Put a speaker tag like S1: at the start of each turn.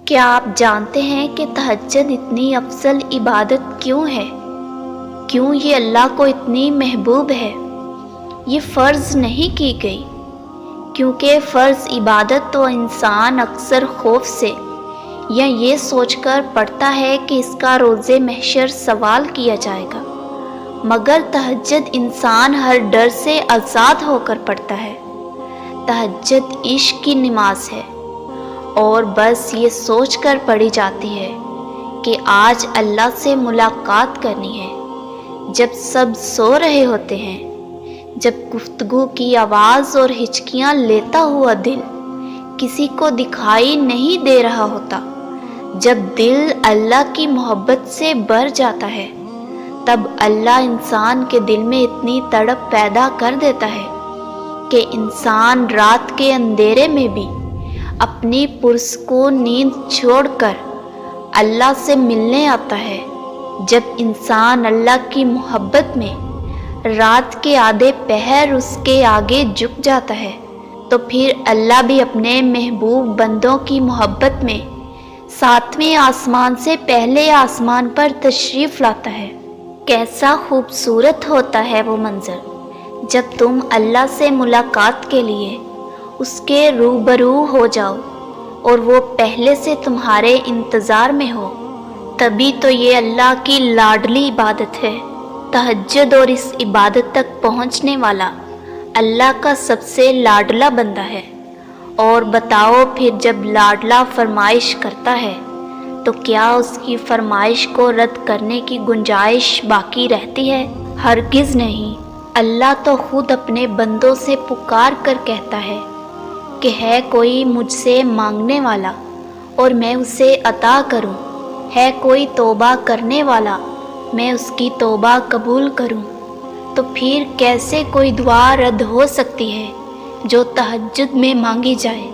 S1: کیا آپ جانتے ہیں کہ تہجد اتنی افضل عبادت کیوں ہے؟ کیوں یہ اللہ کو اتنی محبوب ہے؟ یہ فرض نہیں کی گئی، کیونکہ فرض عبادت تو انسان اکثر خوف سے یا یہ سوچ کر پڑھتا ہے کہ اس کا روز محشر سوال کیا جائے گا، مگر تہجد انسان ہر ڈر سے آزاد ہو کر پڑھتا ہے۔ تہجد عشق کی نماز ہے، اور بس یہ سوچ کر پڑھی جاتی ہے کہ آج اللہ سے ملاقات کرنی ہے۔ جب سب سو رہے ہوتے ہیں، جب گفتگو کی آواز اور ہچکیاں لیتا ہوا دل کسی کو دکھائی نہیں دے رہا ہوتا، جب دل اللہ کی محبت سے بھر جاتا ہے، تب اللہ انسان کے دل میں اتنی تڑپ پیدا کر دیتا ہے کہ انسان رات کے اندھیرے میں بھی اپنی پرسکون نیند چھوڑ کر اللہ سے ملنے آتا ہے۔ جب انسان اللہ کی محبت میں رات کے آدھے پہر اس کے آگے جھک جاتا ہے، تو پھر اللہ بھی اپنے محبوب بندوں کی محبت میں ساتویں آسمان سے پہلے آسمان پر تشریف لاتا ہے۔ کیسا خوبصورت ہوتا ہے وہ منظر جب تم اللہ سے ملاقات کے لیے اس کے روبرو ہو جاؤ اور وہ پہلے سے تمہارے انتظار میں ہو۔ تبھی تو یہ اللہ کی لاڈلی عبادت ہے۔ تہجد اور اس عبادت تک پہنچنے والا اللہ کا سب سے لاڈلا بندہ ہے۔ اور بتاؤ پھر جب لاڈلا فرمائش کرتا ہے تو کیا اس کی فرمائش کو رد کرنے کی گنجائش باقی رہتی ہے؟ ہرگز نہیں۔ اللہ تو خود اپنے بندوں سے پکار کر کہتا ہے کہ ہے کوئی مجھ سے مانگنے والا اور میں اسے عطا کروں، ہے کوئی توبہ کرنے والا میں اس کی توبہ قبول کروں۔ تو پھر کیسے کوئی دعا رد ہو سکتی ہے جو تہجد میں مانگی جائے؟